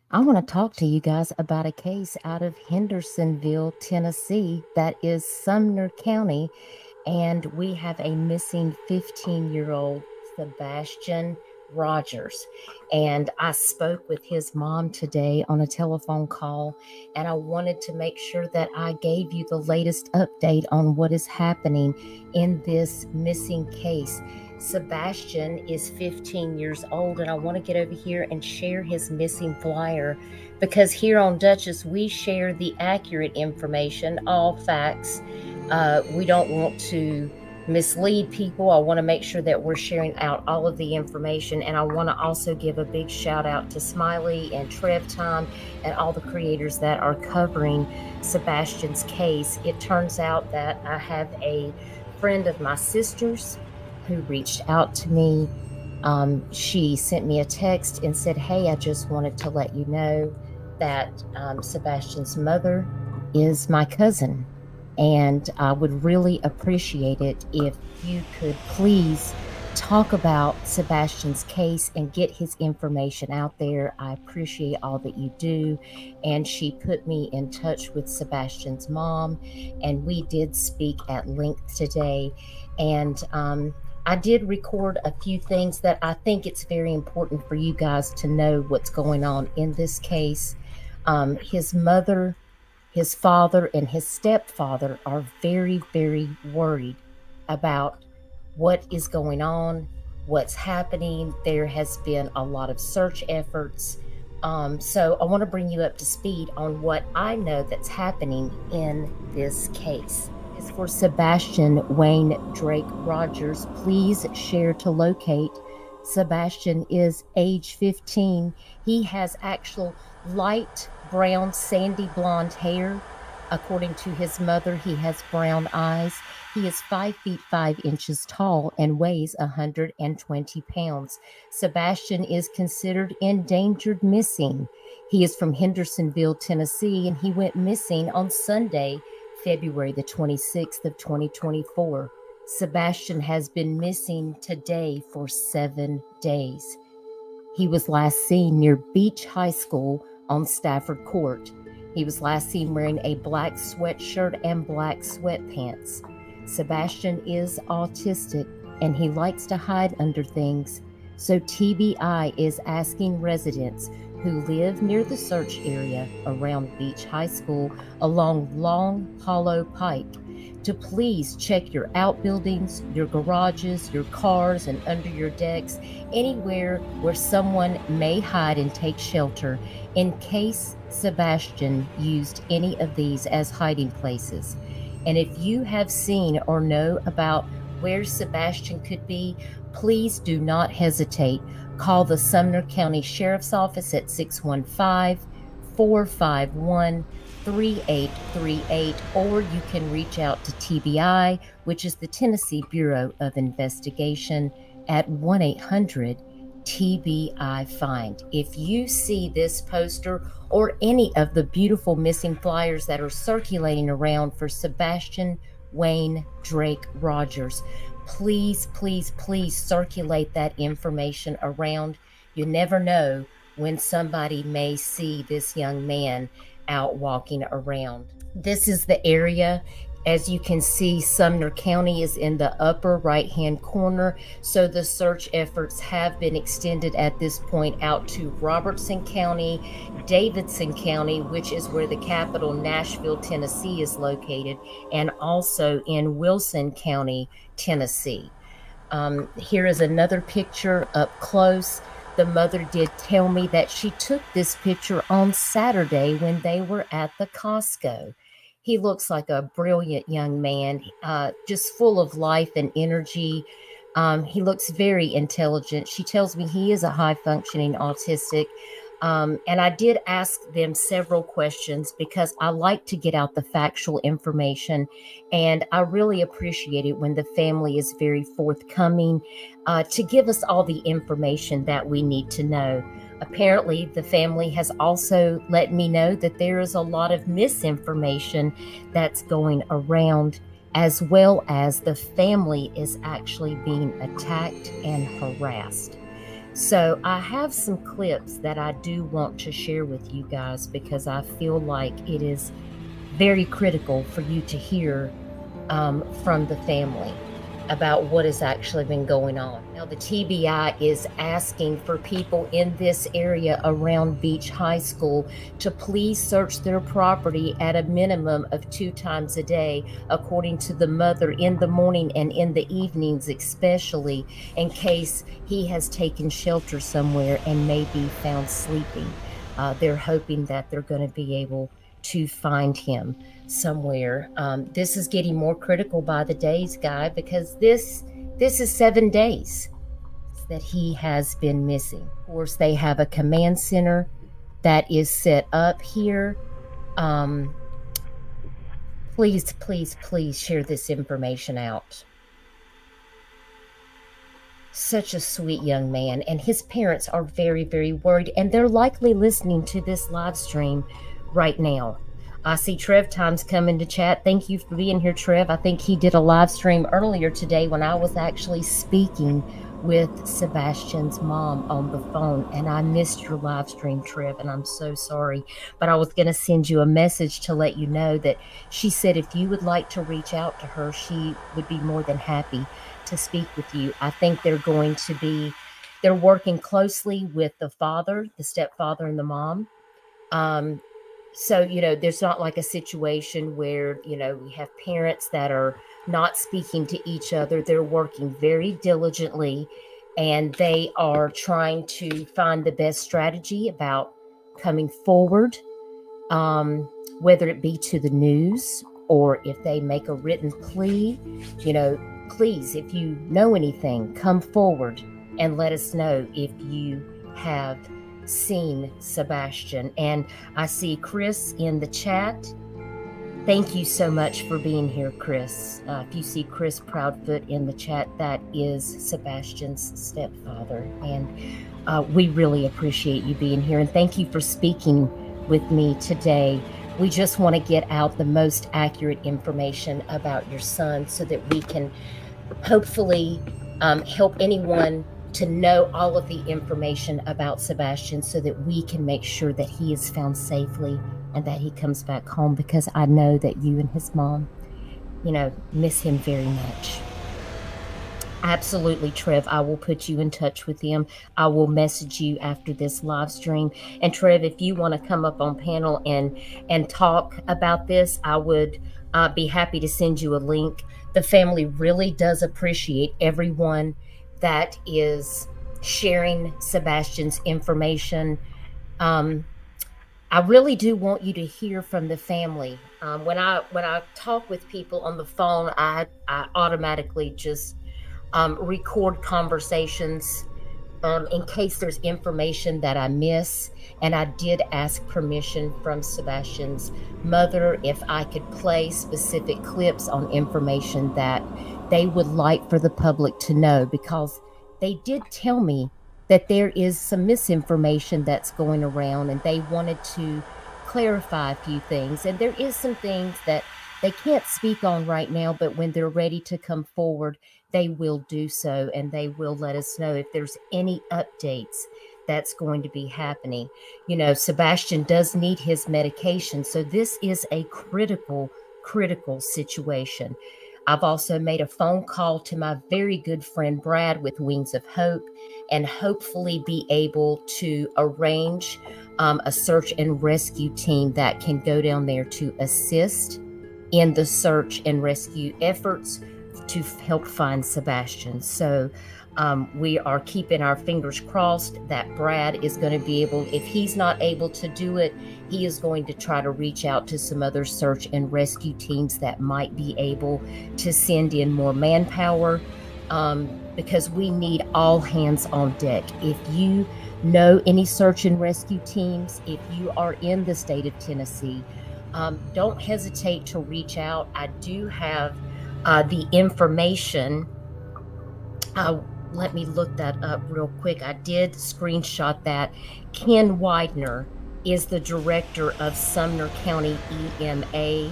I want to talk to you guys about a case out of Hendersonville, Tennessee, that is Sumner County, and we have a missing 15-year-old Sebastian Rogers. And I spoke with his mom today on a telephone call, and I wanted to make sure that I gave you the latest update on what is happening in this missing case. Sebastian is 15 years old, and I want to get over here and share his missing flyer because here on Duchess, we share the accurate information, all facts. We don't want to mislead people. I want to make sure that we're sharing out all of the information. And I want to also give a big shout out to Smiley and Trev Time and all the creators that are covering Sebastian's case. It turns out that I have a friend of my sister's who reached out to me. She sent me a text and said, "Hey, I just wanted to let you know that Sebastian's mother is my cousin. And I would really appreciate it if you could please talk about Sebastian's case and get his information out there. I appreciate all that you do." And she put me in touch with Sebastian's mom, and we did speak at length today. And I did record a few things that I think it's very important for you guys to know what's going on in this case. His mother, his father, and his stepfather are very, very worried about what is going on, what's happening. There has been a lot of search efforts. So I want to bring you up to speed on what I know that's happening in this case. Is for Sebastian Wayne Drake Rogers. Please share to locate. Sebastian is age 15. He has actual light brown, sandy blonde hair. According to his mother, he has brown eyes. He is 5 feet 5 inches tall and weighs 120 pounds. Sebastian is considered endangered missing. He is from Hendersonville, Tennessee, and he went missing on Sunday, February the 26th of 2024. Sebastian has been missing today for 7 days. He was last seen near Beach High School on Stafford Court. He was last seen wearing a black sweatshirt and black sweatpants. Sebastian is autistic and he likes to hide under things. So TBI is asking residents who live near the search area around Beach High School along Long Hollow Pike to please check your outbuildings, your garages, your cars, and under your decks, anywhere where someone may hide and take shelter in case Sebastian used any of these as hiding places. And if you have seen or know about where Sebastian could be, please do not hesitate. Call the Sumner County Sheriff's Office at 615 451 3838, or you can reach out to TBI, which is the Tennessee Bureau of Investigation, at 1 800 TBI Find. If you see this poster or any of the beautiful missing flyers that are circulating around for Sebastian Wayne Drake Rogers, please, please, please circulate that information around. You never know when somebody may see this young man out walking around. This is the area. As you can see, Sumner County is in the upper right-hand corner, so the search efforts have been extended at this point out to Robertson County, Davidson County, which is where the capital, Nashville, Tennessee, is located, and also in Wilson County, Tennessee. Here is another picture up close. The mother did tell me that she took this picture on Saturday when they were at the Costco. He looks like a brilliant young man, just full of life and energy. He looks very intelligent. She tells me he is a high functioning autistic. And I did ask them several questions because I like to get out the factual information. And I really appreciate it when the family is very forthcoming to give us all the information that we need to know. Apparently, the family has also let me know that there is a lot of misinformation that's going around, as well as the family is actually being attacked and harassed. So I have some clips that I do want to share with you guys because I feel like it is very critical for you to hear from the family about what has actually been going on. Now, the TBI is asking for people in this area around Beach High School to please search their property at a minimum of 2 times a day, according to the mother, in the morning and in the evenings, especially in case he has taken shelter somewhere and may be found sleeping. They're hoping that they're going to be able to find him somewhere. This is getting more critical by the days, guy, because this is 7 days that he has been missing. Of course, they have a command center that is set up here. Um, please share this information out. Such a sweet young man, and his parents are very, very worried, and they're likely listening to this live stream right now. I see Trev Times come into chat. Thank you for being here, Trev. I think he did a live stream earlier today when I was actually speaking with Sebastian's mom on the phone, and I missed your live stream, Trev, and I'm so sorry. But I was going to send you a message to let you know that she said if you would like to reach out to her, she would be more than happy to speak with you. I think they're working closely with the father, the stepfather, and the mom. Um, so, there's not like a situation where, we have parents that are not speaking to each other. They're working very diligently and they are trying to find the best strategy about coming forward, um, whether it be to the news or if they make a written plea. Please, if you know anything, come forward and let us know if you have seen Sebastian. And I see Chris in the chat. Thank you so much for being here, Chris. If you see Chris Proudfoot in the chat, that is Sebastian's stepfather. And we really appreciate you being here. And thank you for speaking with me today. We just want to get out the most accurate information about your son so that we can hopefully help anyone to know all of the information about Sebastian so that we can make sure that he is found safely and that he comes back home, because I know that you and his mom, miss him very much. Absolutely, Trev. I will put you in touch with him. I will message you after this live stream. And Trev, if you want to come up on panel and talk about this, I would be happy to send you a link. The family really does appreciate everyone that is sharing Sebastian's information. I really do want you to hear from the family. When I talk with people on the phone, I automatically just record conversations in case there's information that I miss. And I did ask permission from Sebastian's mother if I could play specific clips on information that they would like for the public to know, because they did tell me that there is some misinformation that's going around and they wanted to clarify a few things. And there is some things that they can't speak on right now, but when they're ready to come forward, they will do so, and they will let us know if there's any updates that's going to be happening. Sebastian does need his medication, so this is a critical situation. I've also made a phone call to my very good friend Brad with Wings of Hope, and hopefully be able to arrange a search and rescue team that can go down there to assist in the search and rescue efforts to help find Sebastian. So we are keeping our fingers crossed that Brad is going to be able, if he's not able to do it, he is going to try to reach out to some other search and rescue teams that might be able to send in more manpower, because we need all hands on deck. If you know any search and rescue teams, if you are in the state of Tennessee, don't hesitate to reach out. I do have the information. Let me look that up real quick. I did screenshot that. Ken Widener is the director of Sumner County EMA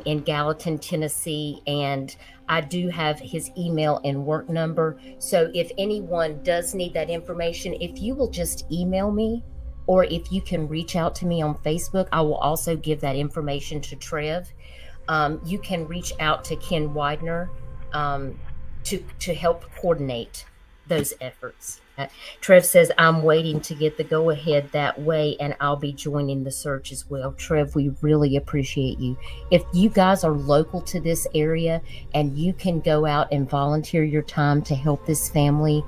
in Gallatin, Tennessee. And I do have his email and work number. So if anyone does need that information, if you will just email me, or if you can reach out to me on Facebook, I will also give that information to Trev. You can reach out to Ken Widener um, to help coordinate those efforts. Trev says, I'm waiting to get the go ahead that way, and I'll be joining the search as well. Trev, we really appreciate you. If you guys are local to this area and you can go out and volunteer your time to help this family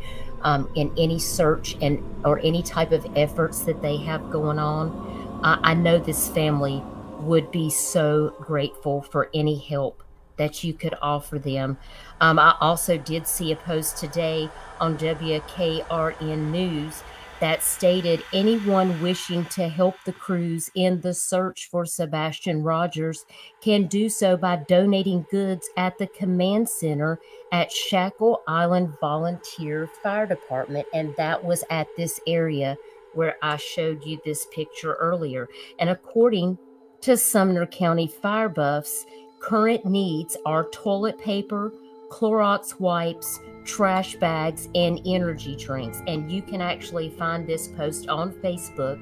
in any search and or any type of efforts that they have going on, I know this family would be so grateful for any help that you could offer them. I also did see a post today on WKRN News that stated anyone wishing to help the crews in the search for Sebastian Rogers can do so by donating goods at the command center at Shackle Island Volunteer Fire Department. And that was at this area where I showed you this picture earlier. And according to Sumner County fire buffs, current needs are toilet paper, Clorox wipes, trash bags, and energy drinks. And you can actually find this post on Facebook.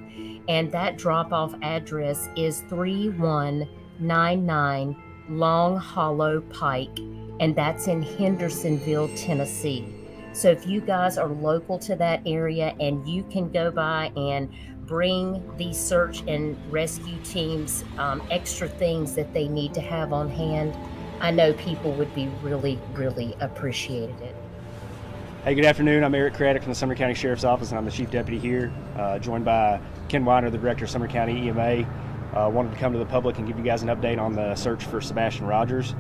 And that drop off address is 3199 Long Hollow Pike. And that's in Hendersonville, Tennessee. So if you guys are local to that area and you can go by and bring these search and rescue teams extra things that they need to have on hand, I know people would be really, really appreciated it. Hey, good afternoon. I'm Eric Craddock from the Sumner County Sheriff's Office, and I'm the Chief Deputy here, joined by Ken Weiner, the Director of Sumner County EMA. Wanted to come to the public and give you guys an update on the search for Sebastian Rogers.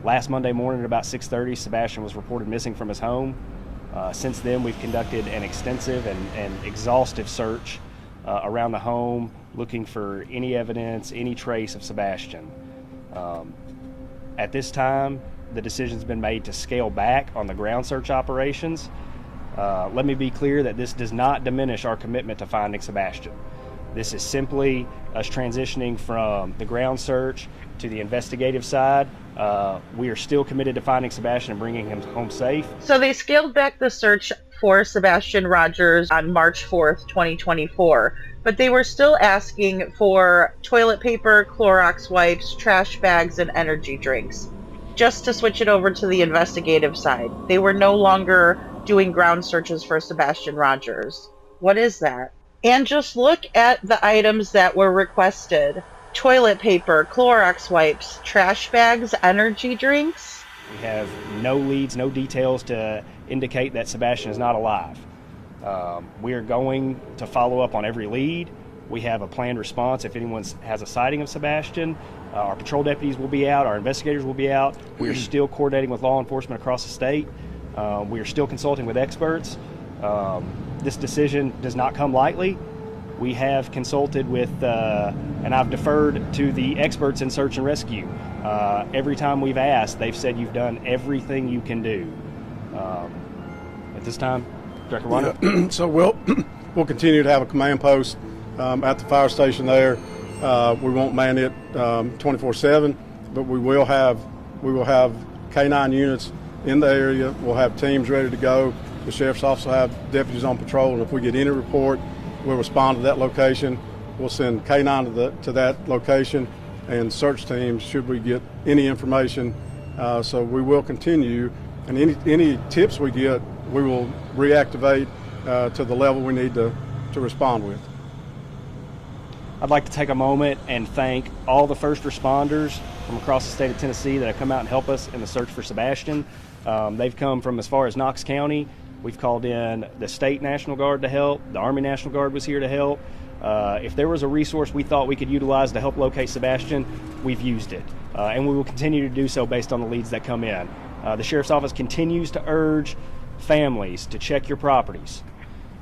Last Monday morning at about 6:30, Sebastian was reported missing from his home. Since then, we've conducted an extensive and exhaustive search around the home, looking for any evidence, any trace of Sebastian. At this time, the decision's been made to scale back on the ground search operations. Let me be clear that this does not diminish our commitment to finding Sebastian. This is simply us transitioning from the ground search to the investigative side. We are still committed to finding Sebastian and bringing him home safe. So they scaled back the search for Sebastian Rogers on March 4th, 2024, but they were still asking for toilet paper, Clorox wipes, trash bags, and energy drinks, just to switch it over to the investigative side. They were no longer doing ground searches for Sebastian Rogers. What is that? And just look at the items that were requested. Toilet paper, Clorox wipes, trash bags, energy drinks. We have no leads, no details to indicate that Sebastian is not alive. We are going to follow up on every lead. We have a planned response if anyone has a sighting of Sebastian. Our patrol deputies will be out, our investigators will be out. We are still coordinating with law enforcement across the state. We are still consulting with experts. This decision does not come lightly. We have consulted with, and I've deferred to the experts in search and rescue. Every time we've asked, they've said you've done everything you can do. At this time, Director Weiner? Yeah. So we'll continue to have a command post at the fire station there. We won't man it 24/7, but we will have K9 units in the area. We'll have teams ready to go. The sheriff's office will have deputies on patrol, and if we get any report, we'll respond to that location. We'll send K9 to that location and search teams should we get any information. So we will continue, and any tips we get, we will reactivate to the level we need to respond with. I'd like to take a moment and thank all the first responders from across the state of Tennessee that have come out and helped us in the search for Sebastian. They've come from as far as Knox County. We've called in the State National Guard to help. The Army National Guard was here to help. If there was a resource we thought we could utilize to help locate Sebastian, we've used it. And we will continue to do so based on the leads that come in. The Sheriff's Office continues to urge families to check your properties,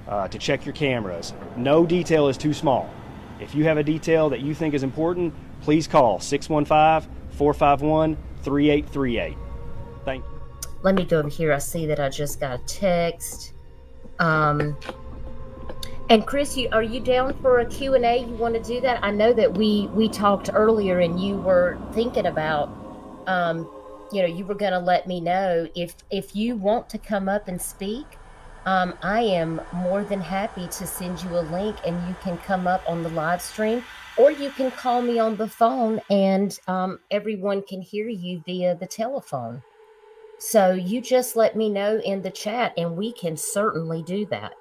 to check your cameras. No detail is too small. If you have a detail that you think is important, please call 615-451-3838. Thank you. Let me go over here. I see that I just got a text. And Chris, are you down for a Q&A? You want to do that? I know that we talked earlier and you were thinking about you were going to let me know if you want to come up and speak. I am more than happy to send you a link and you can come up on the live stream, or you can call me on the phone and everyone can hear you via the telephone. So you just let me know in the chat and we can certainly do that.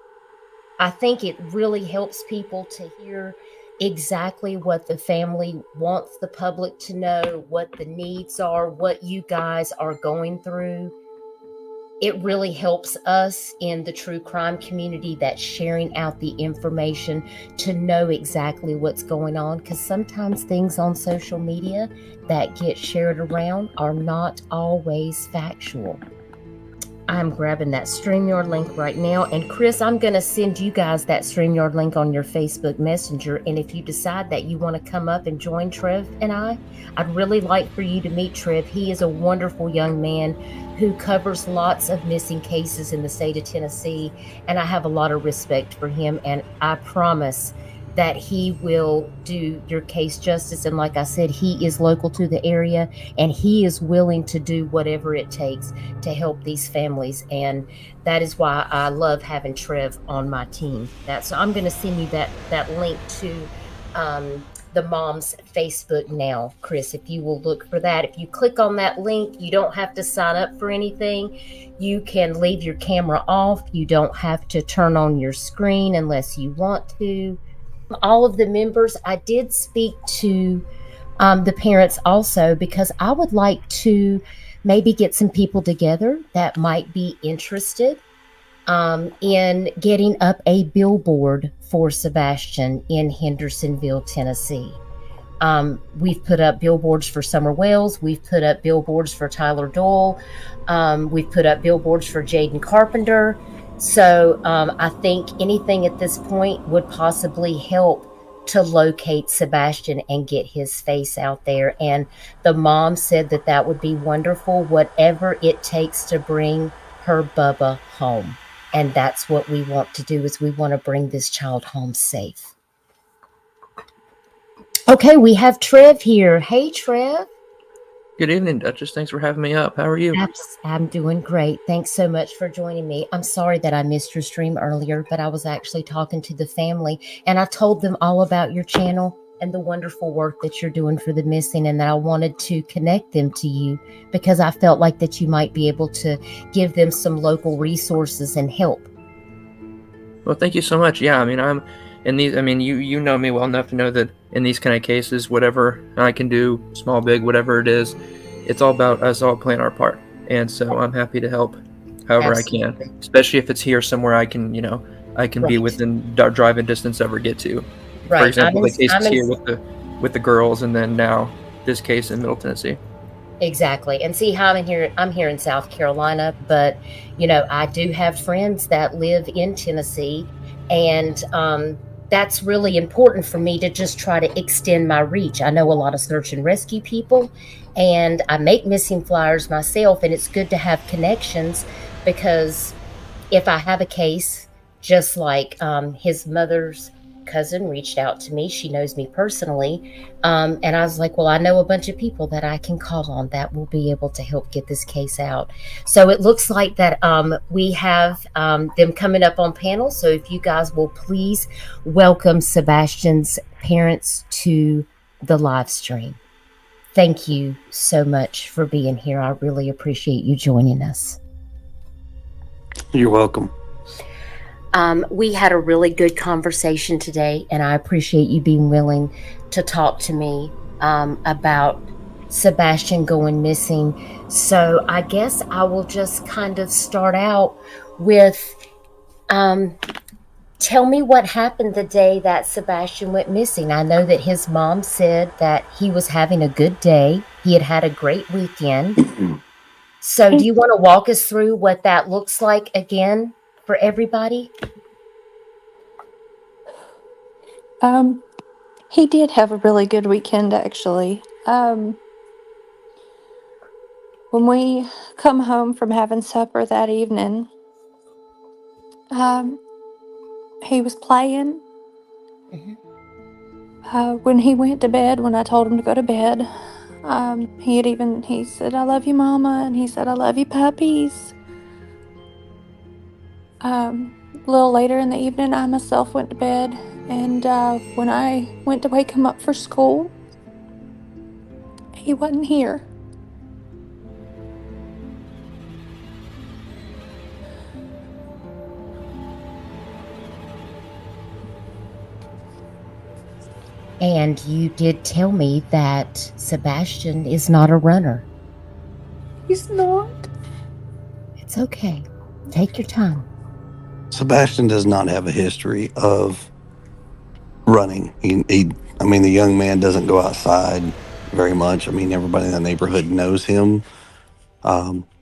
I think it really helps people to hear exactly what the family wants the public to know, what the needs are, what you guys are going through. It really helps us in the true crime community that's sharing out the information to know exactly what's going on, because sometimes things on social media that get shared around are not always factual. I'm grabbing that StreamYard link right now. And Chris, I'm going to send you guys that StreamYard link on your Facebook Messenger. And if you decide that you want to come up and join Trev and I'd really like for you to meet Trev. He is a wonderful young man who covers lots of missing cases in the state of Tennessee. And I have a lot of respect for him. And I promise that he will do your case justice. And like I said, he is local to the area and he is willing to do whatever it takes to help these families. And that is why I love having Trev on my team. So I'm going to send you that link to the mom's Facebook now, Chris. If you will look for that, if you click on that link, you don't have to sign up for anything. You can leave your camera off. You don't have to turn on your screen unless you want to. All of the members, I did speak to the parents also, because I would like to maybe get some people together that might be interested in getting up a billboard for Sebastian in Hendersonville, Tennessee. We've put up billboards for Summer Wells. We've put up billboards for Tyler Doyle. We've put up billboards for Jaden Carpenter. So I think anything at this point would possibly help to locate Sebastian and get his face out there. And the mom said that that would be wonderful, whatever it takes to bring her Bubba home. And that's what we want to do, is we want to bring this child home safe. Okay, we have Trev here. Hey, Trev. Good evening, Duchess. Thanks for having me up. How are you? I'm doing great. Thanks so much for joining me. I'm sorry that I missed your stream earlier, but I was actually talking to the family and I told them all about your channel and the wonderful work that you're doing for the missing, and that I wanted to connect them to you because I felt like that you might be able to give them some local resources and help. Well, thank you so much. Yeah, I mean, I'm in these. I mean, you know me well enough to know that in these kind of cases, whatever I can do, small, big, whatever it is, it's all about us all playing our part. And so I'm happy to help however Absolutely. I can, especially if it's here somewhere I can, I can be within driving distance ever get to. Right. For example, the cases here with the girls, and then now this case in Middle Tennessee. Exactly. And see how I'm here in South Carolina, but I do have friends that live in Tennessee, and that's really important for me to just try to extend my reach. I know a lot of search and rescue people, and I make missing flyers myself, and it's good to have connections, because if I have a case, just like his mother's cousin reached out to me, she knows me personally, and I was like, well, I know a bunch of people that I can call on that will be able to help get this case out. So it looks like that we have them coming up on panel. So if you guys will please welcome Sebastian's parents to the live stream. Thank you so much for being here. I really appreciate you joining us. You're welcome. We had a really good conversation today, and I appreciate you being willing to talk to me about Sebastian going missing. So I guess I will just kind of start out with, tell me what happened the day that Sebastian went missing. I know that his mom said that he was having a good day. He had had a great weekend. So do you want to walk us through what that looks like again for everybody? He did have a really good weekend, actually. When we come home from having supper that evening, he was playing. Mm-hmm. When he went to bed, when I told him to go to bed, He said, "I love you, Mama," and he said, "I love you, puppies." A little later in the evening, I myself went to bed, and when I went to wake him up for school, he wasn't here. And you did tell me that Sebastian is not a runner. He's not. It's okay. Take your time. Sebastian does not have a history of running. I mean, the young man doesn't go outside very much. I mean, everybody in the neighborhood knows him.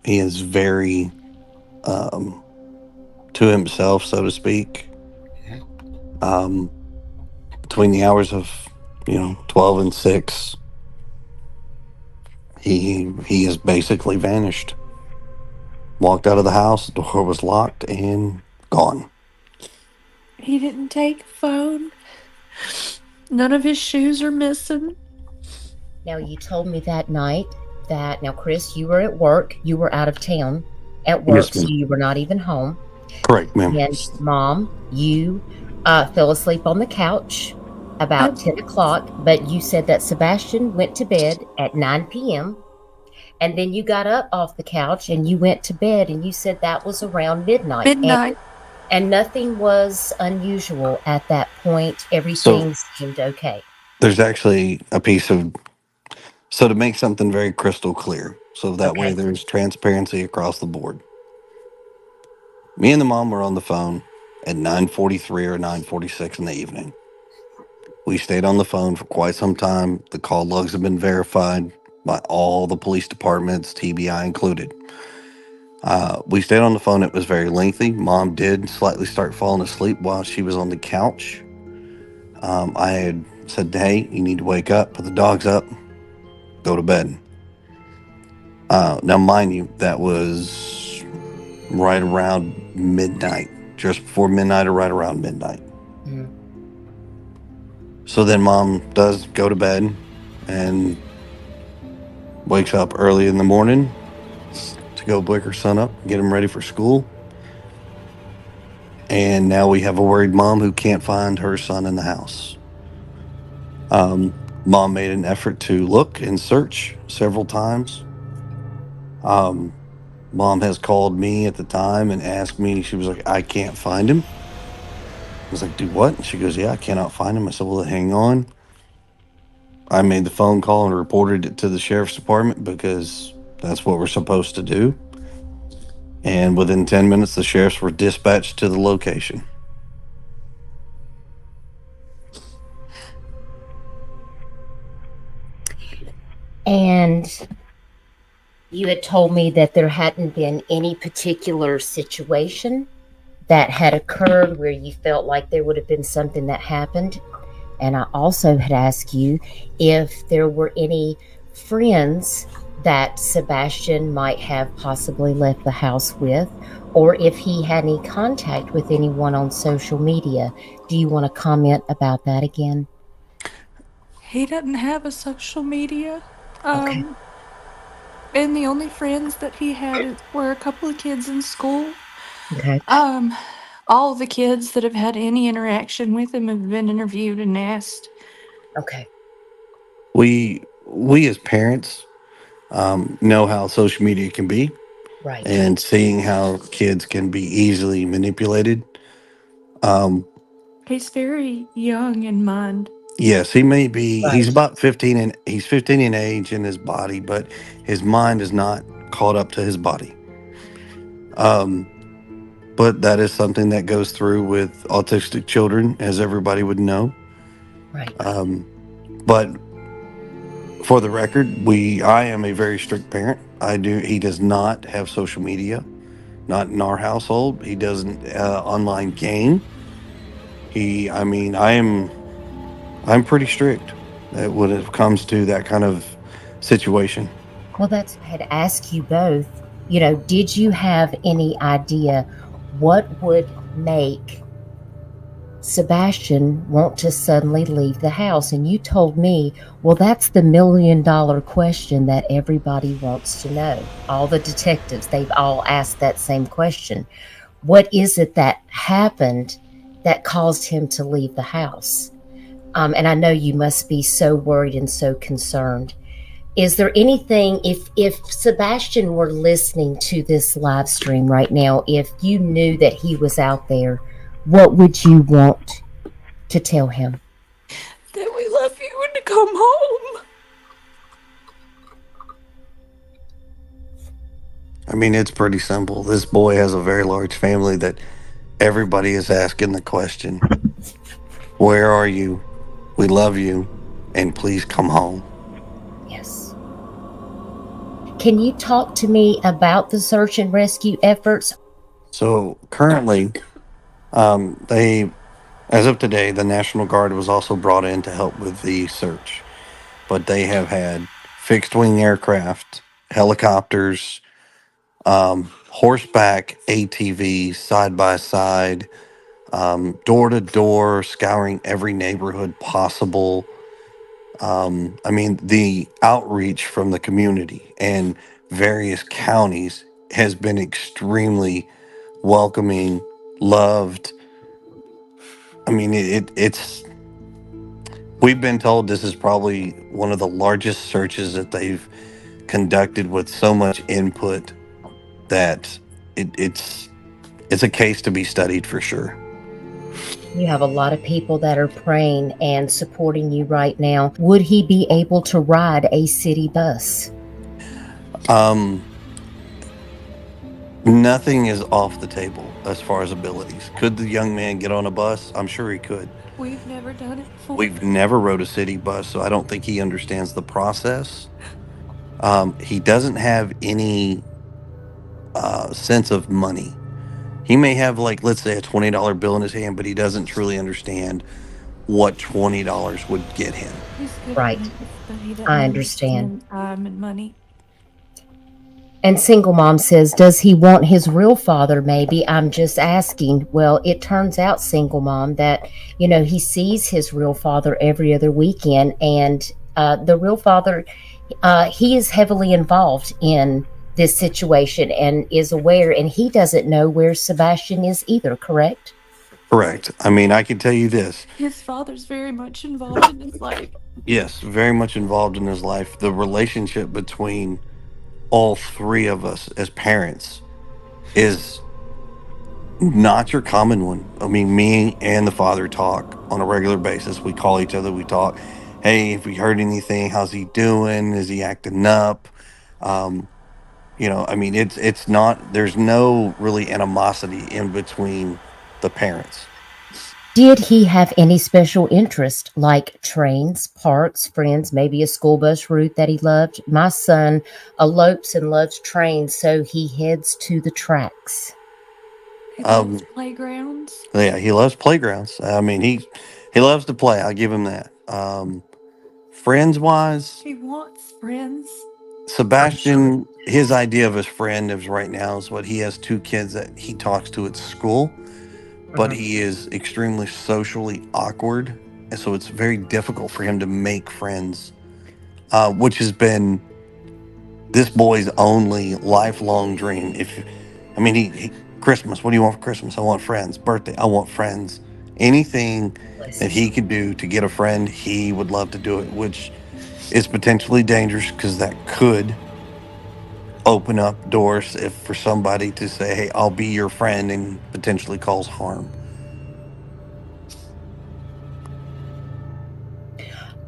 He is very to himself, so to speak. Um, between the hours of 12 and 6, he has basically vanished. Walked out of the house, the door was locked, and gone. He didn't take a phone. None of his shoes are missing. Now, you told me that night that, now, Chris, you were at work. You were out of town at work, Yes, so ma'am. you were not even home. Correct, ma'am. And Mom, you fell asleep on the couch about 10 o'clock, but you said that Sebastian went to bed at 9 p.m. And then you got up off the couch and you went to bed, and you said that was around midnight. Midnight. And nothing was unusual at that point. So Everything seemed okay. there's actually a piece of so to make something very crystal clear, so that way Okay. there's transparency across the board. Me and the mom were on the phone at 9:43 or 9:46 in the evening. We stayed on the phone for quite some time. The call logs have been verified by all the police departments, TBI included. We stayed on the phone. It was very lengthy. Mom did slightly start falling asleep while she was on the couch. I had said, "Hey, you need to wake up, put the dogs up, go to bed." Now, mind you, that was right around midnight, just before midnight or right around midnight. Mhm. So then mom does go to bed and wakes up early in the morning to go wake her son up, get him ready for school. And now we have a worried mom who can't find her son in the house. Mom made an effort to look and search several times. Um, Mom has called me at the time and asked me, she was like, "I can't find him." I was like, "Do what?" And she goes, "Yeah, I cannot find him." I said, "Well, hang on." I made the phone call and reported it to the sheriff's department because that's what we're supposed to do. And within 10 minutes, the sheriffs were dispatched to the location. And you had told me that there hadn't been any particular situation that had occurred where you felt like there would have been something that happened. And I also had asked you if there were any friends that Sebastian might have possibly left the house with, or if he had any contact with anyone on social media. Do you want to comment about that again? He doesn't have a social media. Okay. And the only friends that he had were a couple of kids in school. Okay. All the kids that have had any interaction with him have been interviewed and asked. Okay. We as parents know how social media can be, Right. and seeing how kids can be easily manipulated. Um, He's very young in mind. yes, he may be. He's Right. about 15, and he's 15 in age in his body, but his mind is not caught up to his body. Um, but that is something that goes through with autistic children, as everybody would know. Right. But for the record, I am a very strict parent. He does not have social media, not in our household. He doesn't online game. I'm pretty strict when it comes to that kind of situation. Well, I had asked you both, did you have any idea what would make Sebastian want to suddenly leave the house? And you told me, well, that's the $1 million question that everybody wants to know. All the detectives, they've all asked that same question. What is it that happened that caused him to leave the house? And I know you must be so worried and so concerned. Is there anything, if Sebastian were listening to this live stream right now, if you knew that he was out there, what would you want to tell him? That we love you and to come home. I mean, it's pretty simple. This boy has a very large family that everybody is asking the question, where are you? We love you, and please come home. Yes. Can you talk to me about the search and rescue efforts? So currently, they, as of today, the National Guard was also brought in to help with the search. But they have had fixed wing aircraft, helicopters, horseback ATVs, side by side, door to door, scouring every neighborhood possible. I mean, the outreach from the community and various counties has been extremely welcoming, loved. I mean, we've been told this is probably one of the largest searches that they've conducted with so much input that it's a case to be studied for sure. You have a lot of people that are praying and supporting you right now. Would he be able to ride a city bus? Um, Nothing is off the table as far as abilities. Could the young man get on a bus? I'm sure he could. We've never done it before. We've never rode a city bus, so I don't think he understands the process. He doesn't have any sense of money. He may have, like, let's say, a $20 bill in his hand, but he doesn't truly understand what $20 would get him. He's good at Right. math, but he doesn't I understand. understand time and money. And single mom says, does he want his real father? Maybe. I'm just asking. Well, it turns out, single mom, that, he sees his real father every other weekend. And the real father, he is heavily involved in this situation and is aware. And he doesn't know where Sebastian is either, correct? Correct. I mean, I can tell you this. His father's very much involved in his life. Yes, very much involved in his life. The relationship between all three of us as parents is not your common one. I mean, me and the father talk on a regular basis. We call each other, we talk. Hey, if we heard anything, how's he doing? Is he acting up? Um, I mean, it's not. There's no really animosity in between the parents. Did he have any special interest, like trains, parks, friends, maybe a school bus route that he loved? My son elopes and loves trains, so he heads to the tracks. He Um, loves playgrounds. yeah, he loves playgrounds. I mean, he loves to play. I'll give him that. Friends wise, He wants friends. Sebastian, his idea of his friend is right now is what he has two kids that he talks to at school, but Mhm. he is extremely socially awkward. And so it's very difficult for him to make friends, which has been this boy's only lifelong dream. I mean, Christmas, what do you want for Christmas? I want friends. Birthday, I want friends. Anything Bless that his he could do to get a friend, he would love to do it, which is potentially dangerous because that could open up doors if for somebody to say, "Hey, I'll be your friend," and potentially cause harm.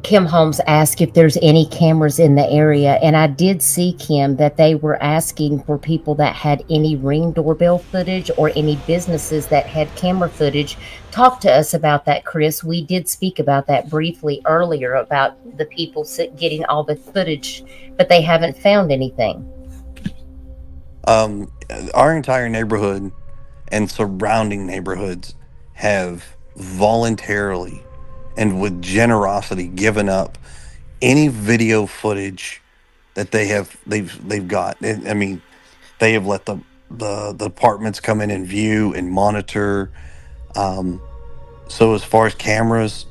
Kim Holmes asked if there's any cameras in the area, and I did see, Kim, that they were asking for people that had any Ring doorbell footage or any businesses that had camera footage. Talk to us about that, Chris. We did speak about that briefly earlier about the people getting all the footage, but they haven't found anything. Um, our entire neighborhood and surrounding neighborhoods have voluntarily and with generosity given up any video footage that they've got. I mean, they have let the departments come in and view and monitor. Um, So as far as cameras,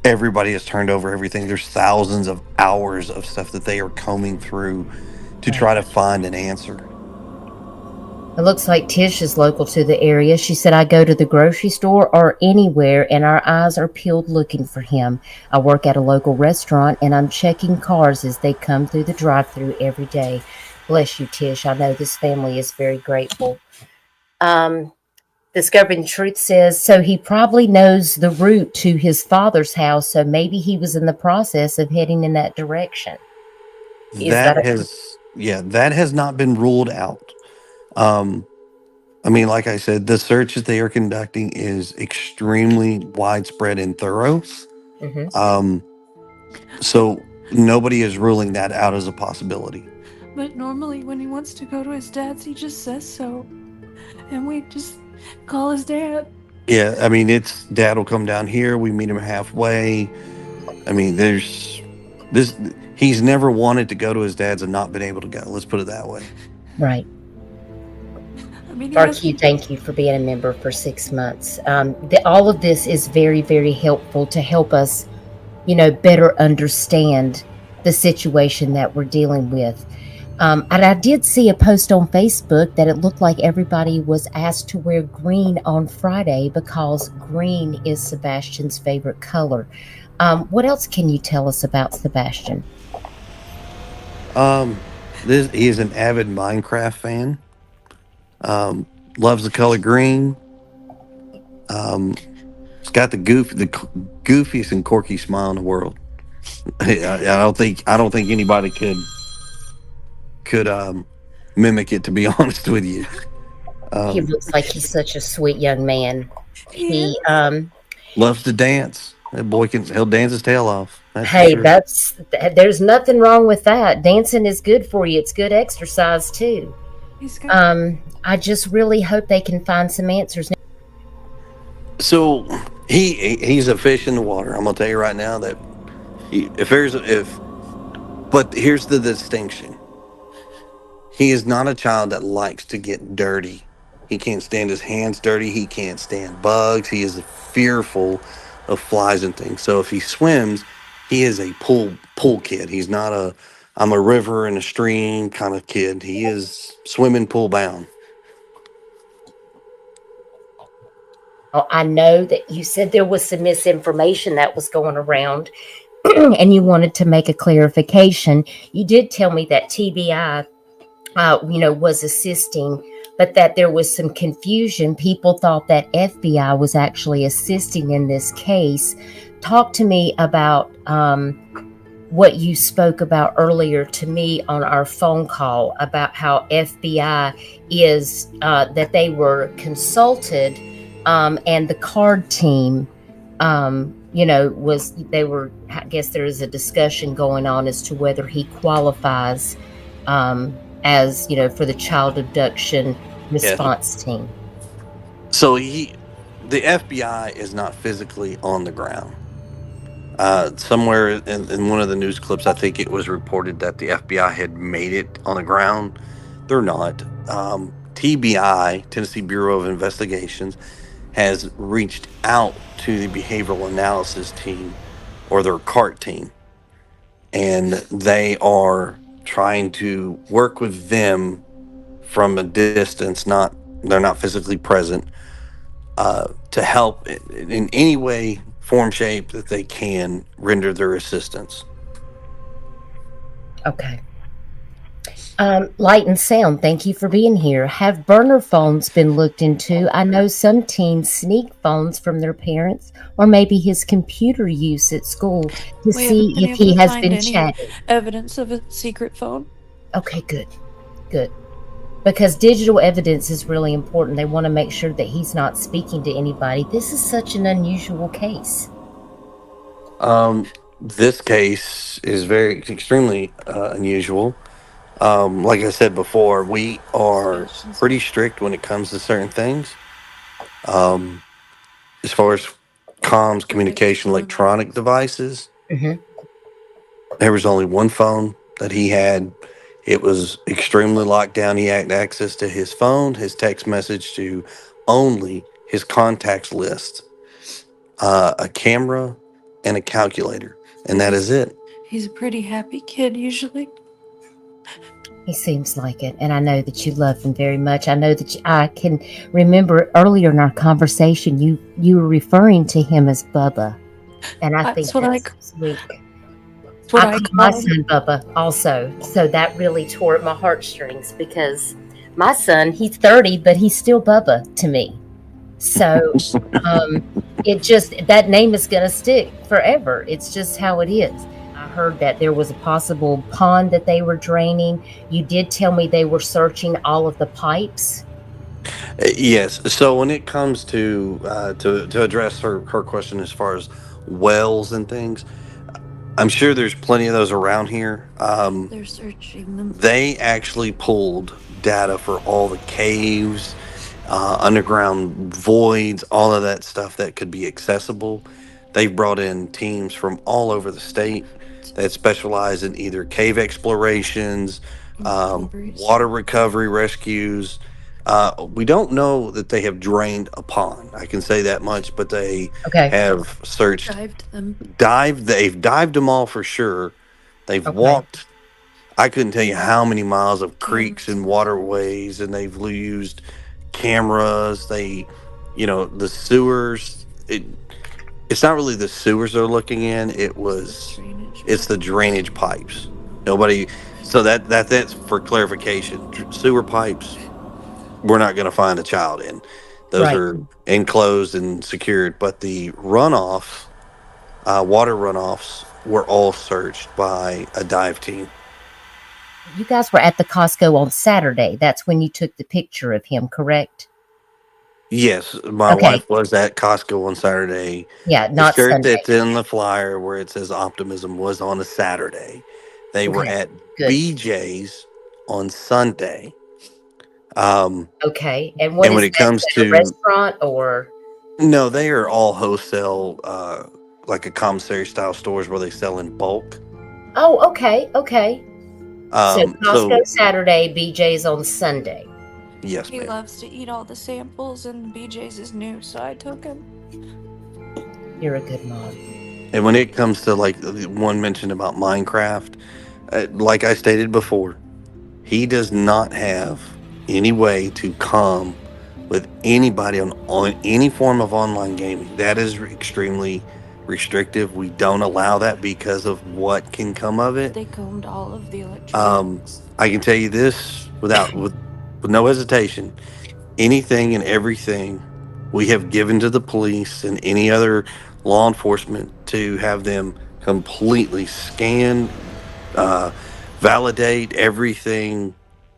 everybody has turned over everything. There's thousands of hours of stuff that they are combing through to Right. try to find an answer. It looks like Tish is local to the area. She said, I go to the grocery store or anywhere, and our eyes are peeled looking for him. I work at a local restaurant, and I'm checking cars as they come through the drive through every day. Bless you, Tish. I know this family is very grateful. Um, Discovering the Truth says, so he probably knows the route to his father's house, so maybe he was in the process of heading in that direction. Is that That has, yeah, that has not been ruled out. Um, I mean, like I said, the search that they are conducting is extremely widespread and thorough. Mhm. Um, so nobody is ruling that out as a possibility. But normally, when he wants to go to his dad's, he just says so. And we just call his dad. Yeah, I mean, it's dad will come down here. We meet him halfway. I mean, there's this. He's never wanted to go to his dad's and not been able to go. Let's put it that way. Right. I mean, he has. RQ, thank you for being a member for 6 months. All of this is very, very helpful to help us, better understand the situation that we're dealing with. And I did see a post on Facebook that it looked like everybody was asked to wear green on Friday because green is Sebastian's favorite color. What else can you tell us about Sebastian? Um, he is an avid Minecraft fan. Um, Loves the color green. He's got the goofiest and quirky smile in the world. I don't think anybody could mimic it. To be honest with you, He um, looks like he's such a sweet young man. He He, is. loves to dance. That boy he'll dance his tail off. That's for hey, sure. there's nothing wrong with that. Dancing is good for you. It's good exercise too. He's got. I just really hope they can find some answers. So he's a fish in the water. I'm gonna tell you right now that if there's if but here's the distinction. He is not a child that likes to get dirty. He can't stand his hands dirty. He can't stand bugs. He is fearful of flies and things. So if he swims, he is a pool kid. He's not a I'm a river and a stream kind of kid. He is swimming pool bound. Oh, I know that you said there was some misinformation that was going around and you wanted to make a clarification. You did tell me that TBI, was assisting, but that there was some confusion. People thought that FBI was actually assisting in this case. Talk to me about what you spoke about earlier to me on our phone call about how FBI is that they were consulted, and the card team, was they were. I guess there is a discussion going on as to whether he qualifies, as for the child abduction Yeah. response team. So the FBI is not physically on the ground. Somewhere in one of the news clips, I think it was reported that the FBI had made it on the ground. They're not. TBI, Tennessee Bureau of Investigations, has reached out to the behavioral analysis team or their CART team, and they are trying to work with them from a distance. They're not physically present, to help in any way, form, shape that they can render their assistance. Okay. Light and sound, thank you for being here. Have burner phones been looked into? I know some teens sneak phones from their parents or maybe his computer use at school to We haven't see been if able he to has find been any chatting. evidence of a secret phone. Okay, good, good. Because digital evidence is really important. They want to make sure that he's not speaking to anybody. This is such an unusual case. This case is very extremely unusual. Like I said before, we are Sebastian's. pretty strict when it comes to certain things. Um, as far as comms, Looks like he's communication, still in there. electronic devices, Hmm. there was only one phone that he had. It was extremely locked down. He had access to his phone, his text message, to only his contacts list. a camera, and a calculator, and that is it. He's a pretty happy kid usually. He seems like it, and I know that you love him very much. I know that I can remember earlier in our conversation you were referring to him as Bubba, and I think That's what that's sweet. that's what I I call my call him. son Bubba also, so that really tore at my heartstrings because my son, he's 30, but he's still Bubba to me. So um, it just that name is gonna stick forever. It's just how it is. I heard that there was a possible pond that they were draining. You did tell me they were searching all of the pipes. Yes. So when it comes to address her question as far as wells and things, I'm sure there's plenty of those around here. They're searching them. They actually pulled data for all the caves, underground voids, all of that stuff that could be accessible. They've brought in teams from all over the state that specialize in either cave explorations, Recoveries. water recovery rescues. We don't know that they have drained a pond. I can say that much, but they Okay. have searched, Dived them. they've dived them all for sure. They've Okay. walked, I couldn't tell you how many miles of creeks Cameras. and waterways, and they've used cameras. The sewers. It's not really the sewers they're looking in. Drainage. It's the drainage pipes. Nobody. So that's for clarification. Sewer pipes. We're not going to find a child in. Those Right. are enclosed and secured. But the runoff, water runoffs, were all searched by a dive team. You guys were at the Costco on Saturday. That's when you took the picture of him, correct? Yes, my Okay. wife was at Costco on Saturday. Yeah, The not shirt Sunday. that's in the flyer where it says optimism was on a Saturday. They were Okay. at Good. BJ's on Sunday. Um, Okay. And what and when is it that? Is comes that a to, restaurant or? no, they are all wholesale, like a commissary style stores where they sell in bulk. Oh, okay. Okay. So Costco So Saturday, BJ's on Sunday. yes, He ma'am. loves to eat all the samples, and BJ's is new, so I took him. You're a good mom. And when it comes to like the one mentioned about Minecraft, like I stated before, he does not have any way to come with anybody on any form of online gaming. That is extremely restrictive. We don't allow that because of what can come of it. They combed all of the Um, electronics. I can tell you this with no hesitation. Anything and everything we have given to the police and any other law enforcement to have them completely scan, uh, validate everything,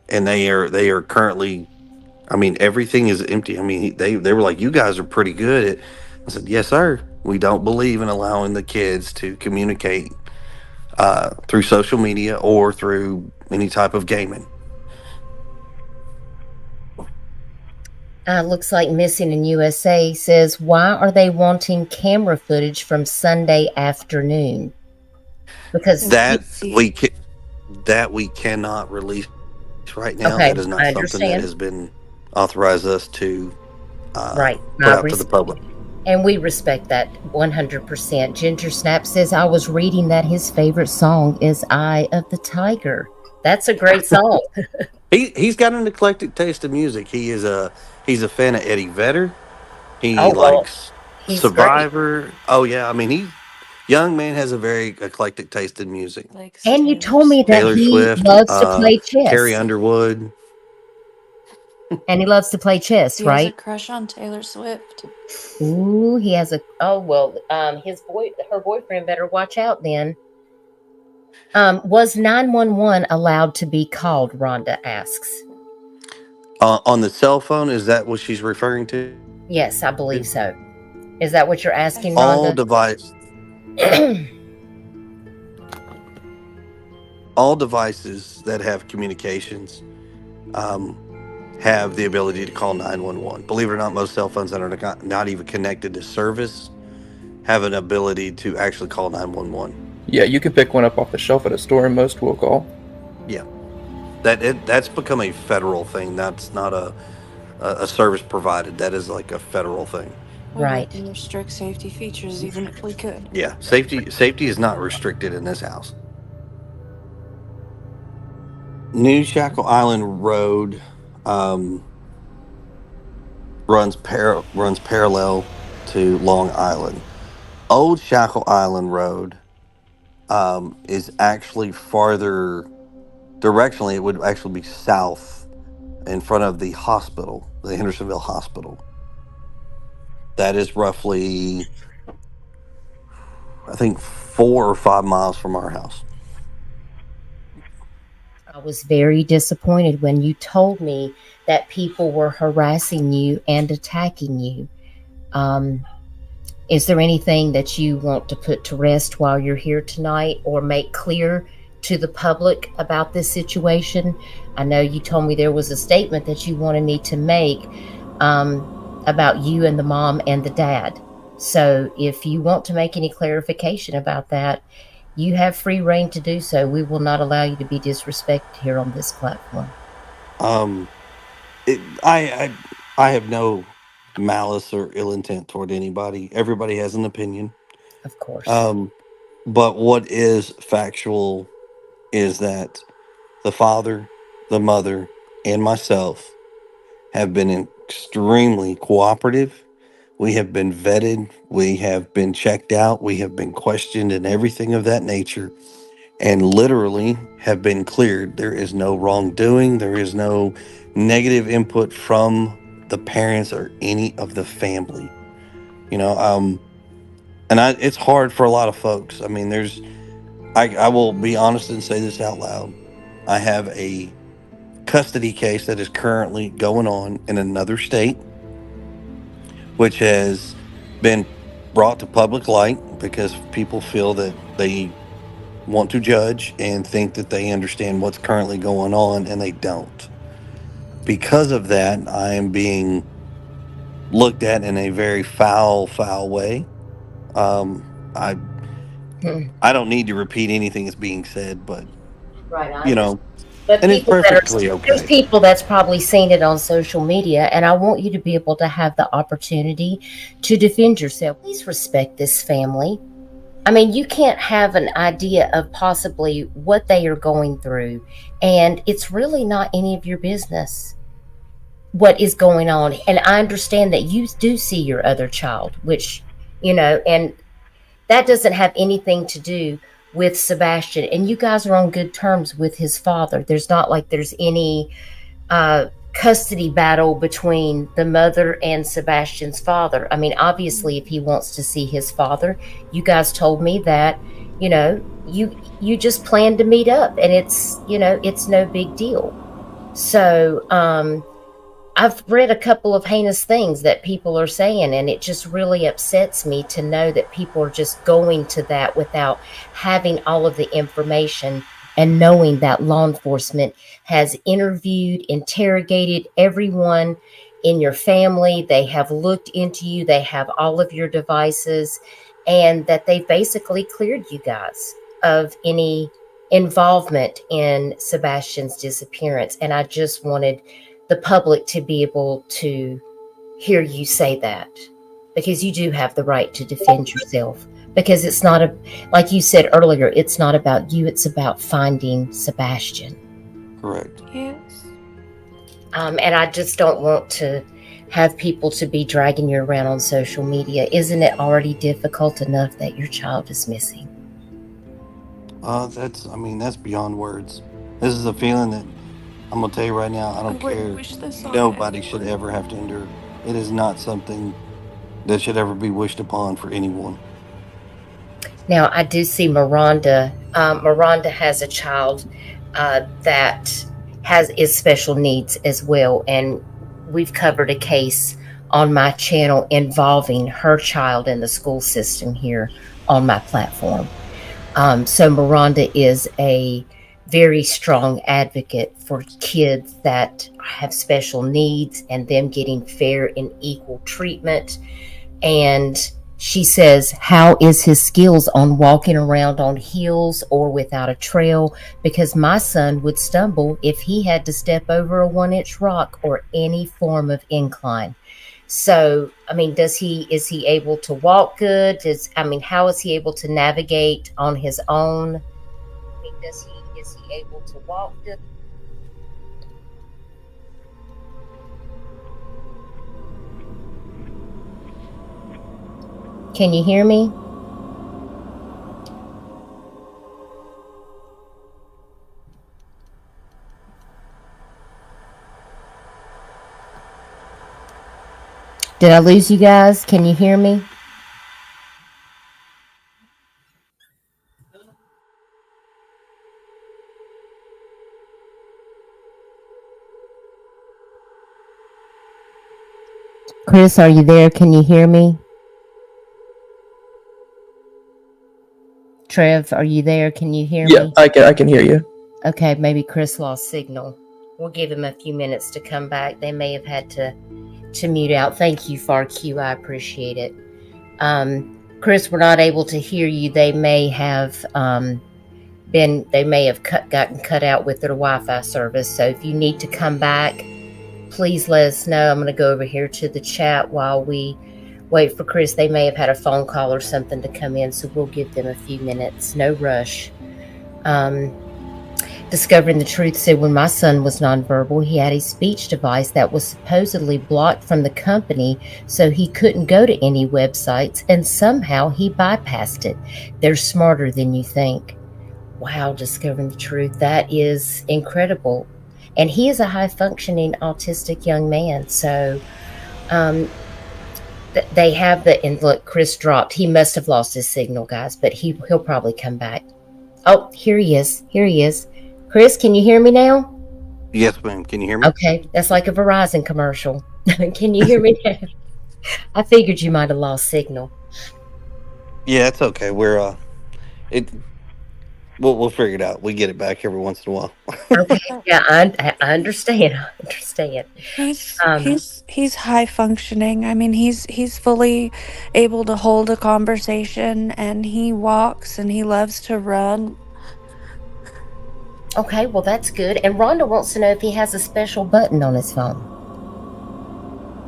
and they are currently. I mean, everything is empty. I mean, they were like, "You guys are pretty good at." I said, "Yes, sir. We don't believe in allowing the kids to communicate through social media or through any type of gaming." Looks like Missing in USA says, why are they wanting camera footage from Sunday afternoon? So Because, we That could see. we cannot release right now. okay, That is not I something that understand. has been authorized us to Right. put I out to the respect public. it. And we respect that 100%. Ginger Snap says, I was reading that his favorite song is Eye of the Tiger. That's a great song. He's got an eclectic taste of music. He's a fan of Eddie Vedder. He Oh, well, likes he's great. Survivor. Oh yeah, I mean young man has a very eclectic taste in music. Likes And you Taylor told me that Taylor Swift. he Swift, loves to play Carrie chess. Underwood. And he loves to play chess, He has a right? crush on Taylor Swift. Ooh, he has a. Oh well, her boyfriend better watch out then. Was 911 allowed to be called? Rhonda asks. On the cell phone, is that what she's referring to? Yes, I believe so. Is that what you're I asking, think All Rhonda? device, all devices that have communications um, have the ability to call 911. Believe it or not, most cell phones that are not even connected to service have an ability to actually call 911. Yeah, you can pick one up off the shelf at a store, and most will call. Yeah, that's become a federal thing. That's not a service provided. That is like a federal thing. We Right. wouldn't restrict safety features even if we could. Yeah, safety is not restricted in this house. New Shackle Island Road um, runs parallel to Long Island. Old Shackle Island Road is actually farther directionally. It would actually be south in front of the hospital, the Hendersonville Hospital. That is roughly, I think, 4 or 5 miles from our house. I was very disappointed when you told me that people were harassing you and attacking you. Um, is there anything that you want to put to rest while you're here tonight or make clear to the public about this situation? I know you told me there was a statement that you wanted me to make about you and the mom and the dad. So if you want to make any clarification about that, you have free reign to do so. We will not allow you to be disrespected here on this platform. Um, I have no malice or ill intent toward anybody. Everybody has an opinion. Of course. Um, but what is factual is that the father, the mother, and myself have been extremely cooperative. We have been vetted. We have been checked out. We have been questioned and everything of that nature, and literally have been cleared. There is no wrongdoing. There is no negative input from the parents or any of the family. You know, it's hard for a lot of folks. I mean, I will be honest and say this out loud. I have a custody case that is currently going on in another state, which has been brought to public light because people feel that they want to judge and think that they understand what's currently going on, and they don't. Because of that, I am being looked at in a very foul way. Um, I Hmm. I don't need to repeat anything that's being said, but Right, I you understand. know, But and it's people that are perfectly there's okay. people that's probably seen it on social media, and I want you to be able to have the opportunity to defend yourself. Please respect this family. I mean, you can't have an idea of possibly what they are going through, and it's really not any of your business what is going on. And I understand that you do see your other child, which, and that doesn't have anything to do with Sebastian. And you guys are on good terms with his father. There's not like there's any custody battle between the mother and Sebastian's father. I mean, obviously, if he wants to see his father, you guys told me that, you just plan to meet up, and it's no big deal. So, I've read a couple of heinous things that people are saying, and it just really upsets me to know that people are just going to that without having all of the information and knowing that law enforcement has interviewed, interrogated everyone in your family. They have looked into you, they have all of your devices, and that they've basically cleared you guys of any involvement in Sebastian's disappearance. And I just wanted the public to be able to hear you say that, because you do have the right to defend yourself, because it's not like you said earlier, it's not about you, it's about finding Sebastian. Correct. Yes. And I just don't want to have people to be dragging you around on social media. Isn't it already difficult enough that your child is missing? That's beyond words. This is a feeling that I'm gonna tell you right now. I I don't wouldn't care. wish this on Nobody should anyone. ever have to endure. It is not something that should ever be wished upon for anyone. Now, I do see Miranda. Miranda has a child that is special needs as well, and we've covered a case on my channel involving her child in the school system here on my platform. So Miranda is a very strong advocate for kids that have special needs and them getting fair and equal treatment. And she says, how is his skills on walking around on heels or without a trail? Because my son would stumble if he had to step over a 1-inch rock or any form of incline. So, I mean, is he able to walk good? How is he able to navigate on his own? I mean, is he able to walk good? Can you hear me? Did I lose you guys? Can you hear me? Chris, are you there? Can you hear me? Trev, are you there? Can you hear Yeah, me? I can hear you. Okay, maybe Chris lost signal. We'll give him a few minutes to come back. They may have had to mute out. Thank you, FarQ. I appreciate it. Chris, we're not able to hear you. They may have gotten cut out with their Wi-Fi service. So if you need to come back, please let us know. I'm going to go over here to the chat while we wait for Chris. They may have had a phone call or something to come in, so we'll give them a few minutes. No rush. Discovering the Truth said when my son was nonverbal, he had a speech device that was supposedly blocked from the company, so he couldn't go to any websites, and somehow he bypassed it. They're smarter than you think. Wow, Discovering the Truth. That is incredible. And he is a high functioning autistic young man. So they have and look, Chris dropped. He must have lost his signal, guys, but he'll probably come back. Oh, here he is. Here he is. Chris, can you hear me now? Yes, ma'am. Can you hear me? Okay, that's like a Verizon commercial. Can you hear me now? I figured you might have lost signal. Yeah, it's okay. We'll figure it out. We get it back every once in a while. Okay, yeah, I understand. I understand. He's high functioning. I mean, he's fully able to hold a conversation, and he walks and he loves to run. Okay, well that's good. And Rhonda wants to know if he has a special button on his phone.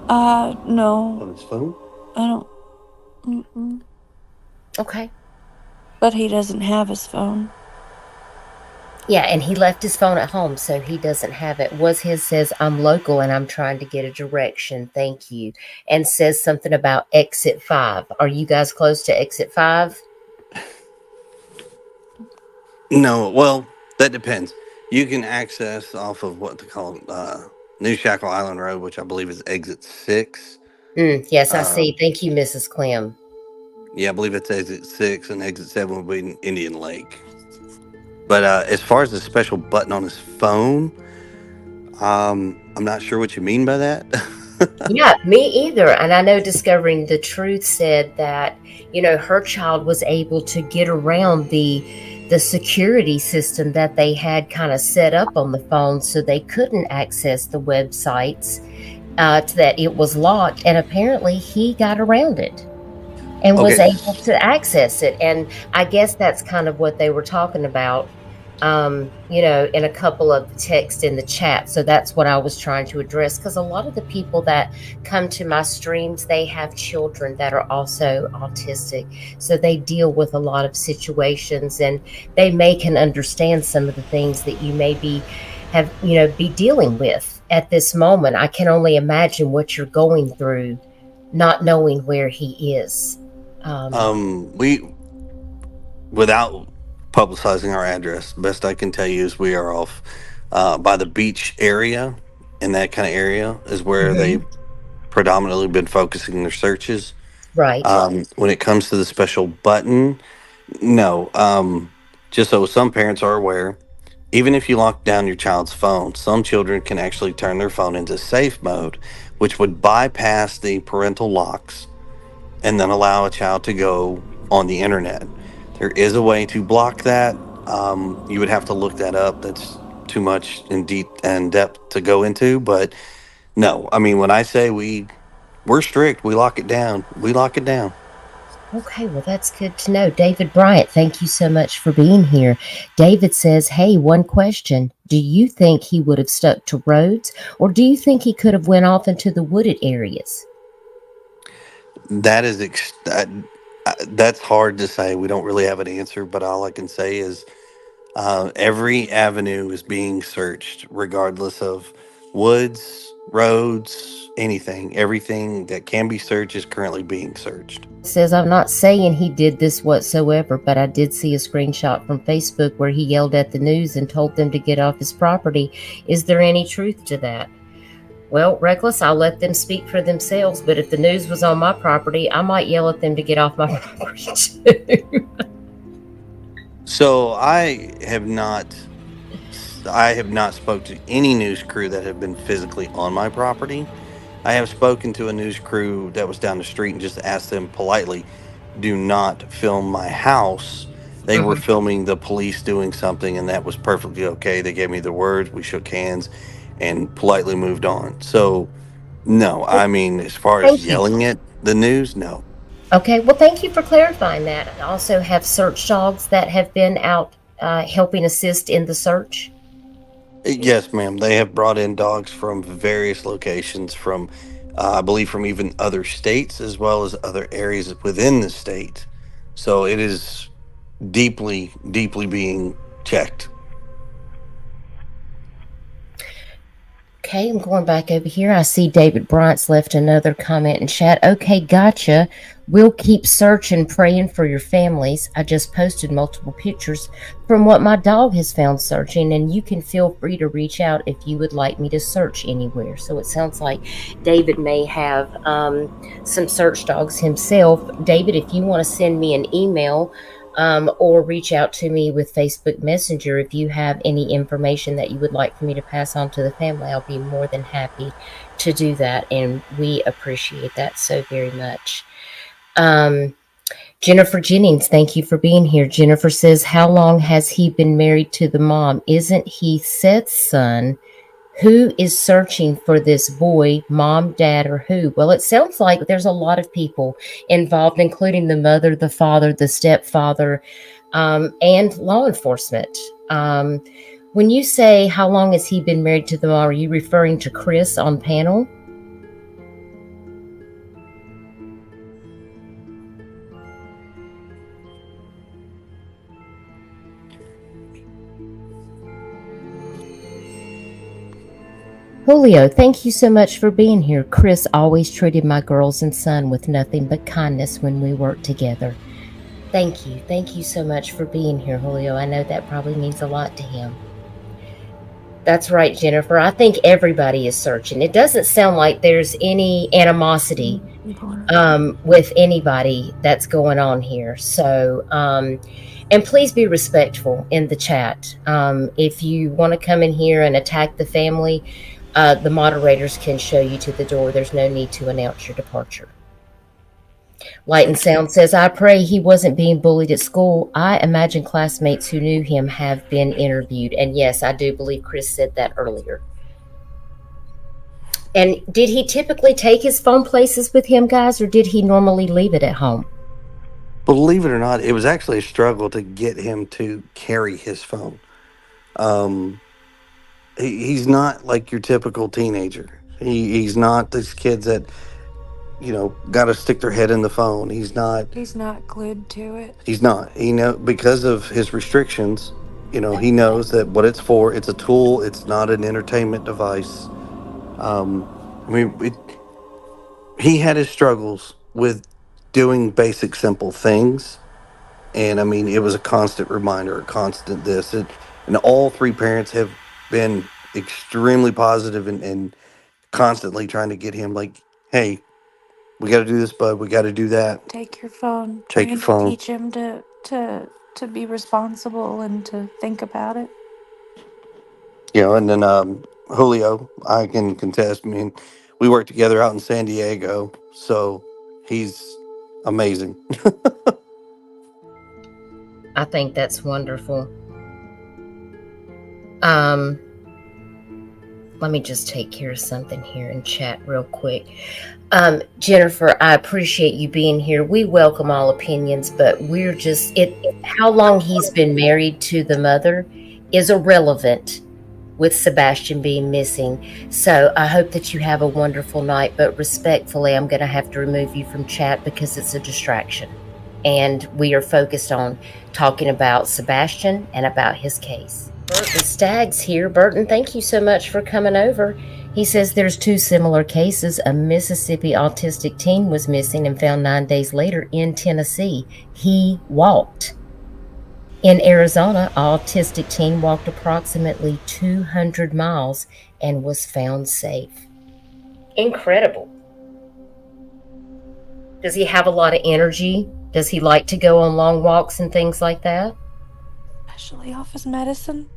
No, On his phone? I don't. Mm-mm. Okay. But he doesn't have his phone. Yeah, and he left his phone at home, so he doesn't have it. Was his says, I'm local and I'm trying to get a direction. Thank you. And says something about exit 5. Are you guys close to exit 5? No, well, that depends. You can access off of what they call New Shackle Island Road, which I believe is exit 6. Yes, I see. Um, Thank you, Mrs. Clem. yeah, I believe it's exit 6, and exit 7 will be in Indian Lake. But as far as the special button on his phone, I'm not sure what you mean by that. Yeah, me either. And I know Discovering the Truth said that, her child was able to get around the security system that they had kind of set up on the phone so they couldn't access the websites, that it was locked. And apparently he got around it and was Okay. able to access it. And I guess that's kind of what they were talking about, in a couple of the texts in the chat. So that's what I was trying to address, because a lot of the people that come to my streams, they have children that are also autistic. So they deal with a lot of situations, and they can understand some of the things that you may be dealing with at this moment. I can only imagine what you're going through, not knowing where he is. We Without publicizing our address, best I can tell you is we are off by the beach area, and that kind of area is where Mhm. they've predominantly been focusing their searches. Right. When it comes to the special button, no. Just so some parents are aware, even if you lock down your child's phone, some children can actually turn their phone into safe mode, which would bypass the parental locks and then allow a child to go on the internet. There is a way to block that. You would have to look that up. That's too much in deep and depth to go into. But no, I mean, when I say we're strict, we lock it down. We lock it down. Okay, well, that's good to know. David Bryant, thank you so much for being here. David says, hey, one question. Do you think he would have stuck to roads, or do you think he could have went off into the wooded areas? That is that's hard to say. We don't really have an answer, but all I can say is every avenue is being searched, regardless of woods, roads, anything. Everything that can be searched is currently being searched. Says, I'm not saying he did this whatsoever, but I did see a screenshot from Facebook where he yelled at the news and told them to get off his property. Is there any truth to that? Well, Reckless, I'll let them speak for themselves, but if the news was on my property, I might yell at them to get off my property too. So I have not spoke to any news crew that have been physically on my property. I have spoken to a news crew that was down the street and just asked them politely, do not film my house. They were Mhm. filming the police doing something, and that was perfectly okay. They gave me the words, we shook hands, and politely moved on. So, no, I mean, as far as Thank you. yelling at the news, no. Okay, well, thank you for clarifying that. I also have search dogs that have been out helping assist in the search. Yes, ma'am. They have brought in dogs from various locations, from I believe from even other states as well as other areas within the state. So it is deeply, deeply being checked. Okay, I'm going back over here. I see David Bryant's left another comment in chat. Okay, gotcha. We'll keep searching, praying for your families. I just posted multiple pictures from what my dog has found searching, and you can feel free to reach out if you would like me to search anywhere. So it sounds like David may have some search dogs himself. David, if you want to send me an email, or reach out to me with Facebook Messenger if you have any information that you would like for me to pass on to the family. I'll be more than happy to do that, and we appreciate that so very much. Um, Jennifer Jennings, thank you for being here. Jennifer says, how long has he been married to the mom? Isn't he Seth's son? Who is searching for this boy, mom, dad, or who? Well, it sounds like there's a lot of people involved, including the mother, the father, the stepfather, and law enforcement. When you say how long has he been married to the mom, are you referring to Chris on panel? Julio, thank you so much for being here. Chris always treated my girls and son with nothing but kindness when we worked together. Thank you. Thank you so much for being here, Julio. I know that probably means a lot to him. That's right, Jennifer. I think everybody is searching. It doesn't sound like there's any animosity with anybody that's going on here. So, and please be respectful in the chat. If you want to come in here and attack the family, the moderators can show you to the door. There's no need to announce your departure. Light and Sound says, I pray he wasn't being bullied at school. I imagine classmates who knew him have been interviewed. And yes, I do believe Chris said that earlier. And did he typically take his phone places with him, guys, or did he normally leave it at home? Believe it or not, it was actually a struggle to get him to carry his phone. He's not like your typical teenager. He's not these kids that got to stick their head in the phone. He's not. He's not glued to it. He's not. Because of his restrictions. He knows that what it's for. It's a tool. It's not an entertainment device. I mean, he had his struggles with doing basic, simple things. And I mean, it was a constant reminder, a constant this. And all three parents have been extremely positive and constantly trying to get him like, hey, we got to do this, bud. We got to do that. Take your phone. Take your Trying to phone. teach him to be responsible and to think about it. And then Julio, I can contest. I mean, we worked together out in San Diego, so he's amazing. I think that's wonderful. Let me just take care of something here in chat real quick. Jennifer, I appreciate you being here. We welcome all opinions, but we're just how long he's been married to the mother is irrelevant with Sebastian being missing. So I hope that you have a wonderful night, but respectfully, I'm going to have to remove you from chat because it's a distraction. And we are focused on talking about Sebastian and about his case. Burton Stagg's here. Burton, thank you so much for coming over. He says there's 2 similar cases. A Mississippi autistic teen was missing and found 9 days later in Tennessee. He walked. In Arizona, an autistic teen walked approximately 200 miles and was found safe. Incredible. Does he have a lot of energy? Does he like to go on long walks and things like that? Especially off his medicine.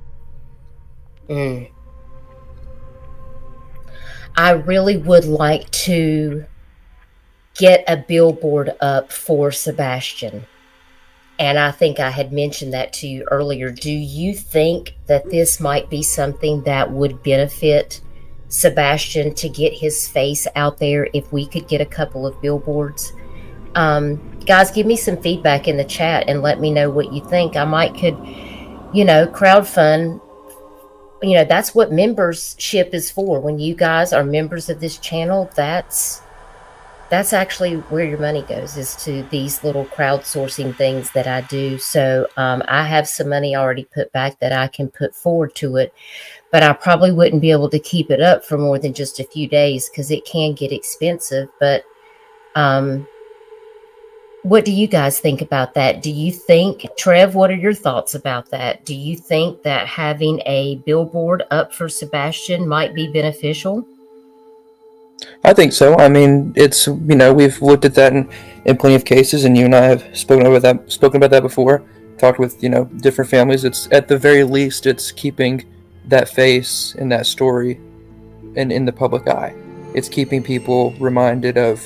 I really would like to get a billboard up for Sebastian. And I think I had mentioned that to you earlier. Do you think that this might be something that would benefit Sebastian to get his face out there if we could get a couple of billboards? Guys, give me some feedback in the chat and let me know what you think. I might could, crowdfund. That's what membership is for. When you guys are members of this channel, that's actually where your money goes, is to these little crowdsourcing things that I do. So I have some money already put back that I can put forward to it, but I probably wouldn't be able to keep it up for more than just a few days because it can get expensive. But what do you guys think about that? Do you think, Trev, what are your thoughts about that? Do you think that having a billboard up for Sebastian might be beneficial? I think so. I mean, it's, we've looked at that in plenty of cases, and you and I have spoken about that before, talked with, different families. It's, at the very least, it's keeping that face and that story in the public eye. It's keeping people reminded of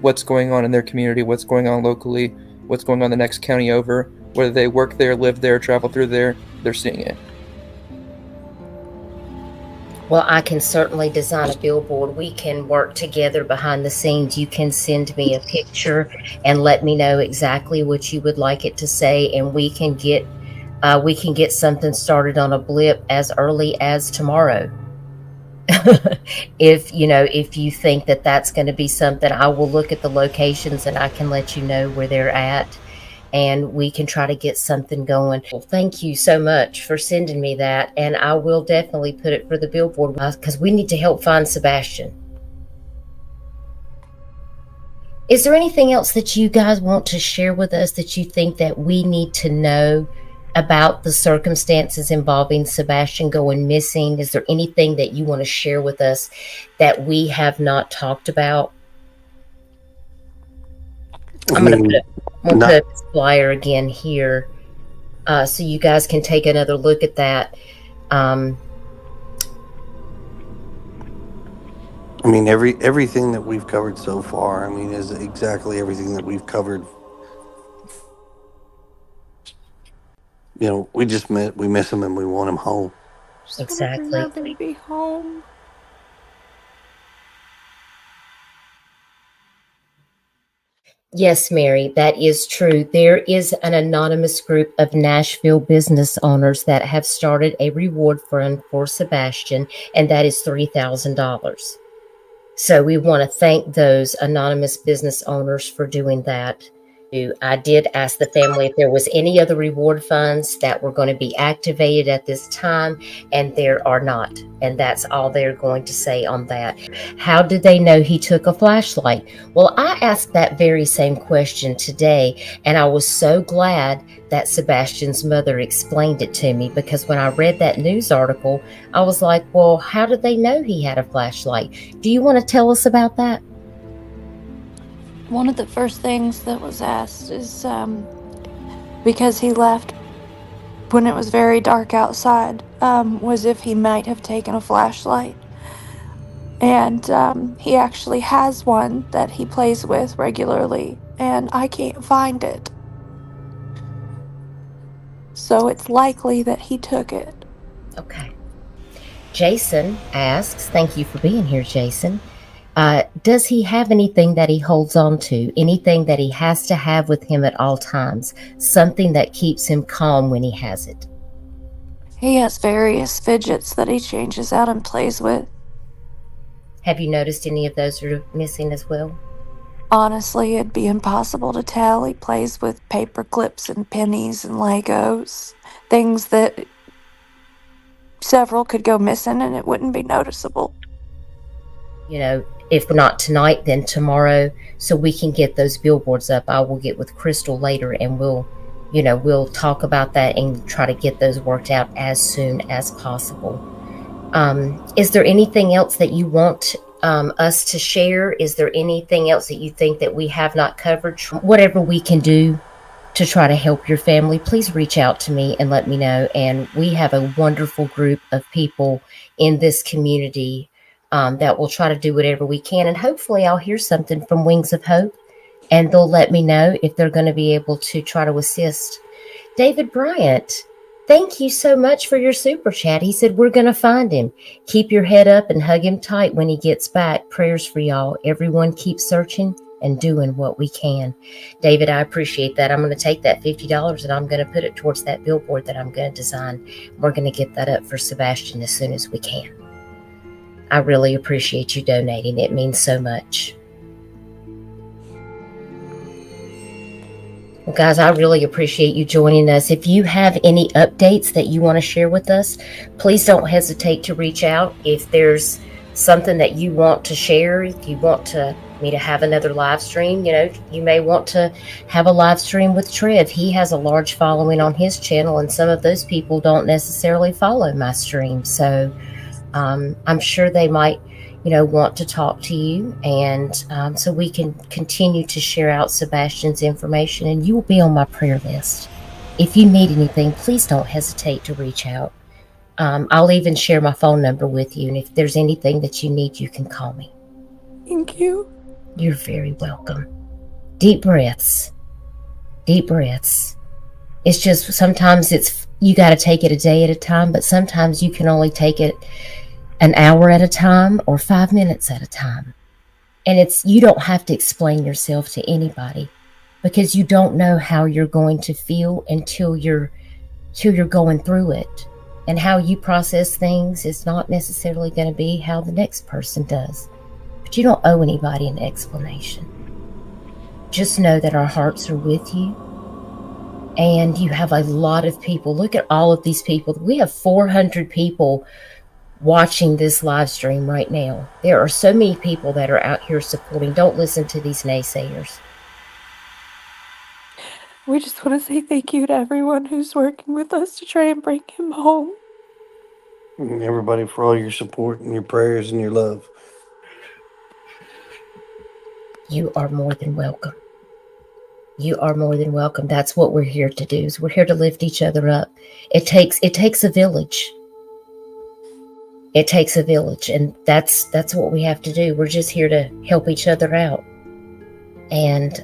what's going on in their community, what's going on locally, what's going on in the next county over, whether they work there, live there, travel through there, they're seeing it. Well, I can certainly design a billboard. We can work together behind the scenes. You can send me a picture and let me know exactly what you would like it to say, and we can get something started on a blip as early as tomorrow. If you think that that's going to be something, I will look at the locations and I can let you know where they're at, and we can try to get something going. Well, thank you so much for sending me that, and I will definitely put it for the billboard because we need to help find Sebastian. Is there anything else that you guys want to share with us that you think that we need to know about the circumstances involving Sebastian going missing? Is there anything that you want to share with us that we have not talked about? I'm going to put this flyer again here so you guys can take another look at that. Everything that we've covered so far, is exactly everything that we've covered. We miss him and we want him home. Exactly. I'd rather be home. Yes, Mary, that is true. There is an anonymous group of Nashville business owners that have started a reward fund for Sebastian, and that is $3,000. So we want to thank those anonymous business owners for doing that. I did ask the family if there was any other reward funds that were going to be activated at this time, and there are not. And that's all they're going to say on that. How did they know he took a flashlight? Well, I asked that very same question today, and I was so glad that Sebastian's mother explained it to me, because when I read that news article, I was like, well, how did they know he had a flashlight? Do you want to tell us about that? One of the first things that was asked is because he left when it was very dark outside, was if he might have taken a flashlight. And he actually has one that he plays with regularly, and I can't find it. So it's likely that he took it. Okay. Jason asks, thank you for being here, Jason. Does he have anything that he holds on to? Anything that he has to have with him at all times? Something that keeps him calm when he has it? He has various fidgets that he changes out and plays with. Have you noticed any of those are missing as well? Honestly, it'd be impossible to tell. He plays with paper clips and pennies and Legos. Things that several could go missing and it wouldn't be noticeable. You know, if not tonight, then tomorrow, so we can get those billboards up. I will get with Crystal later and we'll talk about that and try to get those worked out as soon as possible. Is there anything else that you want us to share? Is there anything else that you think that we have not covered? Whatever we can do to try to help your family, please reach out to me and let me know. And we have a wonderful group of people in this community that will try to do whatever we can. And hopefully I'll hear something from Wings of Hope and they'll let me know if they're going to be able to try to assist. David Bryant, thank you so much for your super chat. He said, we're going to find him. Keep your head up and hug him tight when he gets back. Prayers for y'all. Everyone keep searching and doing what we can. David, I appreciate that. I'm going to take that $50 and I'm going to put it towards that billboard that I'm going to design. We're going to get that up for Sebastian as soon as we can. I really appreciate you donating. It means so much. Well, guys, I really appreciate you joining us. If you have any updates that you want to share with us, please don't hesitate to reach out. If there's something that you want to share, if you want me to have another live stream, you may want to have a live stream with Trev. He has a large following on his channel, and some of those people don't necessarily follow my stream. So I'm sure they might want to talk to you, and so we can continue to share out Sebastian's information, and you will be on my prayer list. If you need anything, please don't hesitate to reach out. I'll even share my phone number with you, and if there's anything that you need, you can call me. Thank you. You're very welcome. Deep breaths. Deep breaths. It's just sometimes you got to take it a day at a time, but sometimes you can only take it an hour at a time or 5 minutes at a time. And you don't have to explain yourself to anybody, because you don't know how you're going to feel until you're going through it. And how you process things is not necessarily going to be how the next person does. But you don't owe anybody an explanation. Just know that our hearts are with you. And you have a lot of people. Look at all of these people. We have 400 people watching this live stream right now. There are so many people that are out here supporting. Don't listen to these naysayers. We just want to say thank you to everyone who's working with us to try and bring him home. And everybody for all your support and your prayers and your love. You are more than welcome. You are more than welcome. That's what we're here to do. Is we're here to lift each other up. It takes a village. It takes a village, and that's what we have to do. We're just here to help each other out. And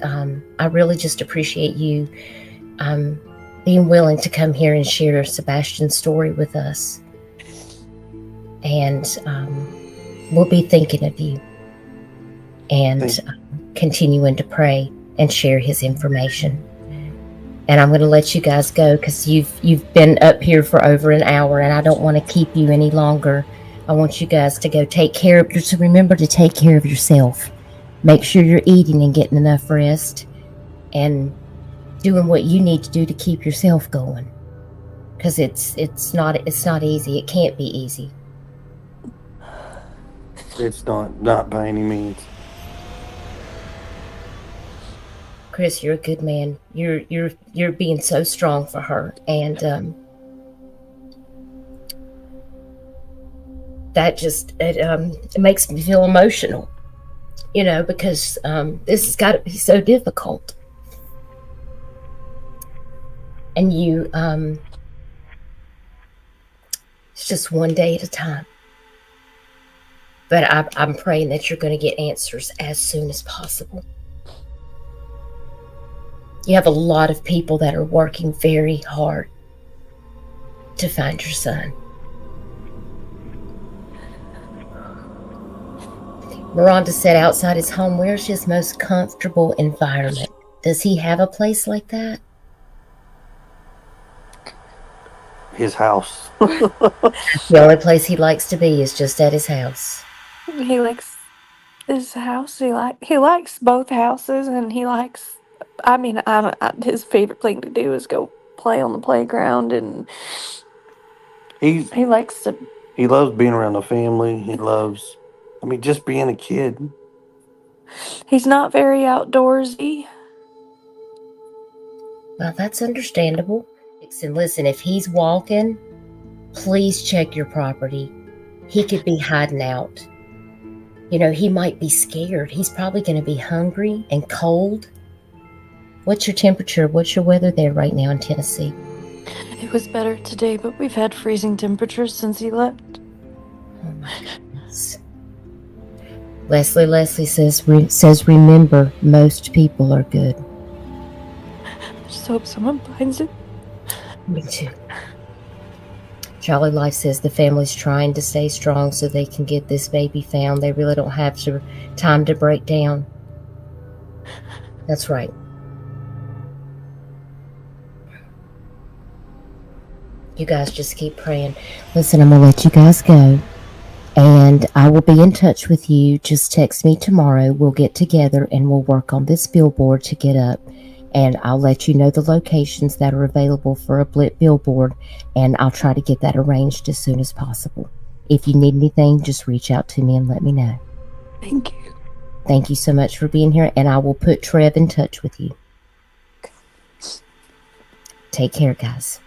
I really just appreciate you being willing to come here and share Sebastian's story with us. And we'll be thinking of you and continuing to pray and share his information. And I'm going to let you guys go because you've been up here for over an hour, and I don't want to keep you any longer. I want you guys to go take care of yourself. Remember to take care of yourself. Make sure you're eating and getting enough rest and doing what you need to do to keep yourself going. Because it's not easy. It can't be easy. It's not by any means. Chris, you're a good man. You're being so strong for her, and that just it makes me feel emotional, because this has got to be so difficult. And it's just one day at a time. But I'm praying that you're going to get answers as soon as possible. You have a lot of people that are working very hard to find your son. Miranda said outside his home, where's his most comfortable environment? Does he have a place like that? his house. The only place he likes to be is just at his house. He likes his house. He likes both houses, and he likes. I mean, his favorite thing to do is go play on the playground, and He's he likes to. he loves being around the family. He loves, I mean, just being a kid. He's not very outdoorsy. Well, that's understandable. And listen, if he's walking, please check your property. He could be hiding out. You know, he might be scared. He's probably going to be hungry and cold. What's your temperature? What's your weather there right now in Tennessee? It was better today, but we've had freezing temperatures since he left. Oh my goodness. Leslie says remember, most people are good. I just hope someone finds it. Me too. Jolly Life says the family's trying to stay strong so they can get this baby found. They really don't have time to break down. That's right. You guys just keep praying. Listen, I'm going to let you guys go. And I will be in touch with you. Just text me tomorrow. We'll get together and we'll work on this billboard to get up. And I'll let you know the locations that are available for a Blit billboard. And I'll try to get that arranged as soon as possible. If you need anything, just reach out to me and let me know. Thank you. Thank you so much for being here. And I will put Trev in touch with you. Take care, guys.